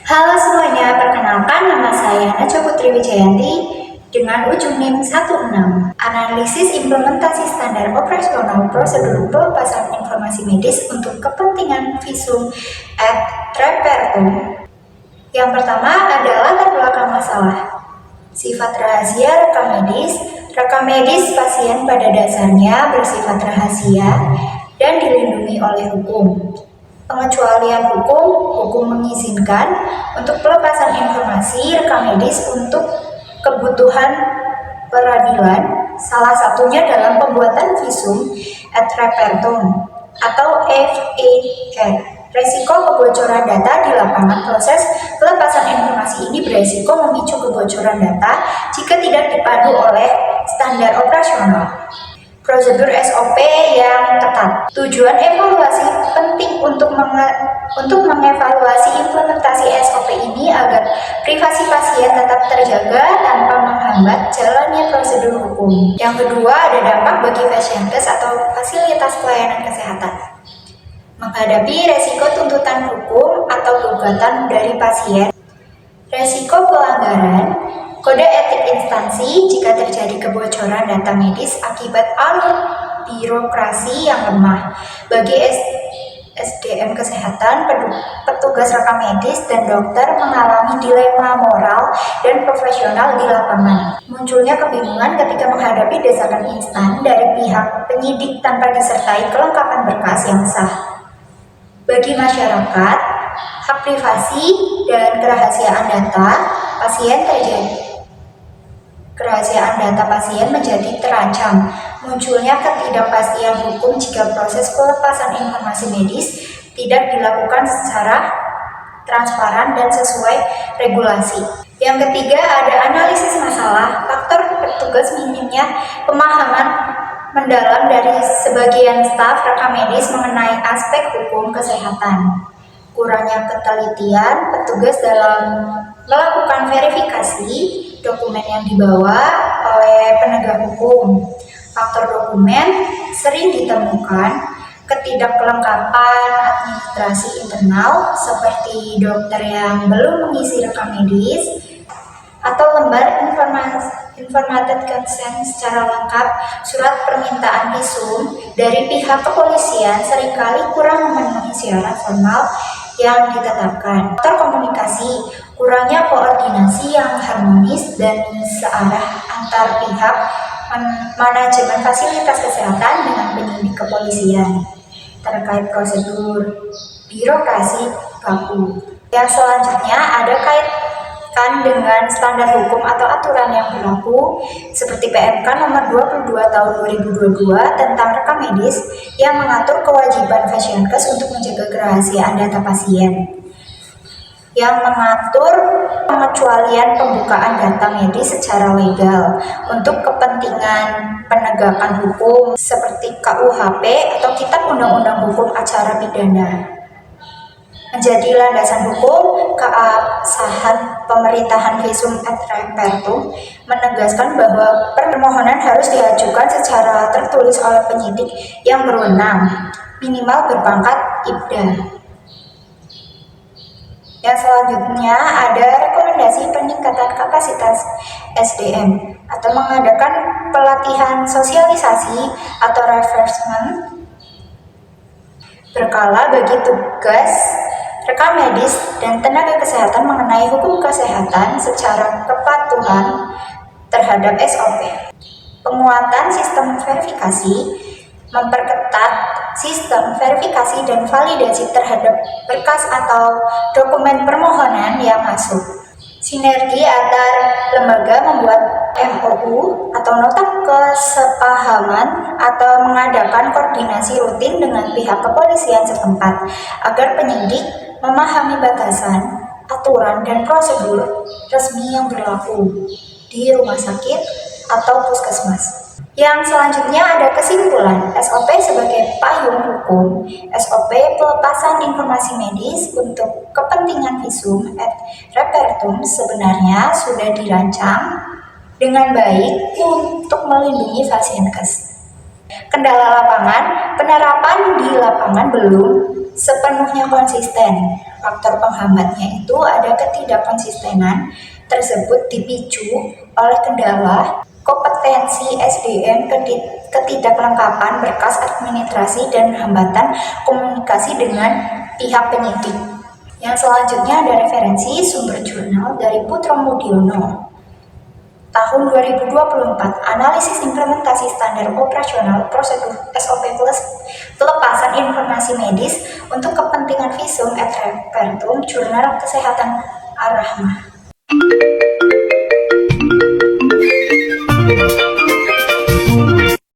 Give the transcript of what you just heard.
Halo semuanya, perkenalkan nama saya Najwa Putri Wijayanti dengan ujung NIM 16. Analisis implementasi standar operasional prosedur pelepasan informasi medis untuk kepentingan visum et repertum. Yang pertama adalah latar belakang masalah. Sifat rahasia rekam medis. Rekam medis pasien pada dasarnya bersifat rahasia dan dilindungi oleh hukum. Pengecualian hukum mengizinkan untuk pelepasan informasi rekam medis untuk kebutuhan peradilan, salah satunya dalam pembuatan visum et repertum atau FER. Resiko kebocoran data di lapangan. Proses pelepasan informasi ini beresiko memicu kebocoran data jika tidak dipandu oleh standar operasional. Prosedur SOP yang ketat. Tujuan evaluasi penting untuk mengevaluasi implementasi SOP ini agar privasi pasien tetap terjaga tanpa menghambat jalannya prosedur hukum. Yang kedua, ada dampak bagi Fasiankes atau fasilitas pelayanan kesehatan. Menghadapi resiko tuntutan hukum atau gugatan dari pasien. Resiko pelanggaran kode etik instansi jika terjadi kebocoran data medis akibat alur birokrasi yang lemah. Bagi SDM kesehatan, petugas rekam medis dan dokter mengalami dilema moral dan profesional di lapangan. Munculnya kebingungan ketika menghadapi desakan instan dari pihak penyidik tanpa disertai kelengkapan berkas yang sah. Bagi masyarakat, hak privasi dan kerahasiaan data pasien menjadi terancam. Munculnya ketidakpastian hukum jika proses pelepasan informasi medis tidak dilakukan secara transparan dan sesuai regulasi. Yang ketiga, ada analisis masalah. Faktor petugas minimnya pemahaman mendalam dari sebagian staf rekam medis mengenai aspek hukum kesehatan. Kurangnya ketelitian petugas dalam melakukan verifikasi dokumen yang dibawa oleh penegak hukum. Faktor dokumen sering ditemukan ketidakkelengkapan administrasi internal seperti dokter yang belum mengisi rekam medis atau lembar informated consent secara lengkap. Surat permintaan visum dari pihak kepolisian seringkali kurang memenuhi syarat formal yang ditetapkan. Faktor komunikasi, kurangnya koordinasi yang harmonis dan searah antar pihak manajemen fasilitas kesehatan dengan penyidik kepolisian terkait prosedur birokrasi baku. Yang selanjutnya ada kaitan dengan standar hukum atau aturan yang berlaku seperti PMK nomor 22 tahun 2022 tentang rekam medis yang mengatur kewajiban Fasiankes untuk menjaga kerahasiaan data pasien, yang mengatur pengecualian pembukaan data medis secara legal untuk kepentingan penegakan hukum seperti KUHP atau Kitab Undang-Undang Hukum Acara Pidana. Menjadi landasan hukum, keabsahan pemerintahan visum et repertum menegaskan bahwa permohonan harus diajukan secara tertulis oleh penyidik yang berwenang, minimal berpangkat IPDA. Yang selanjutnya ada rekomendasi peningkatan kapasitas SDM atau mengadakan pelatihan sosialisasi atau refreshment berkala bagi tugas rekam medis dan tenaga kesehatan mengenai hukum kesehatan secara kepatuhan terhadap SOP. Penguatan sistem verifikasi, memperketat sistem verifikasi dan validasi terhadap berkas atau dokumen permohonan yang masuk. Sinergi antar lembaga membuat MOU atau nota kesepahaman atau mengadakan koordinasi rutin dengan pihak kepolisian setempat agar penyidik memahami batasan, aturan, dan prosedur resmi yang berlaku di rumah sakit atau puskesmas. Yang selanjutnya ada kesimpulan. SOP sebagai payung hukum. SOP pelepasan informasi medis untuk kepentingan visum et repertum sebenarnya sudah dirancang dengan baik untuk melindungi Fasiankes. Kendala lapangan, penerapan di lapangan belum sepenuhnya konsisten. Faktor penghambatnya itu ada ketidakkonsistenan tersebut dipicu oleh kendala kompetensi SDM, ketidaklengkapan berkas administrasi, dan hambatan komunikasi dengan pihak penyidik. Yang selanjutnya ada referensi sumber jurnal dari Putro Mudiono. Tahun 2024, analisis implementasi standar operasional prosedur SOP plus pelepasan informasi medis untuk kepentingan visum et repertum jurnal kesehatan Ar-Rahmah.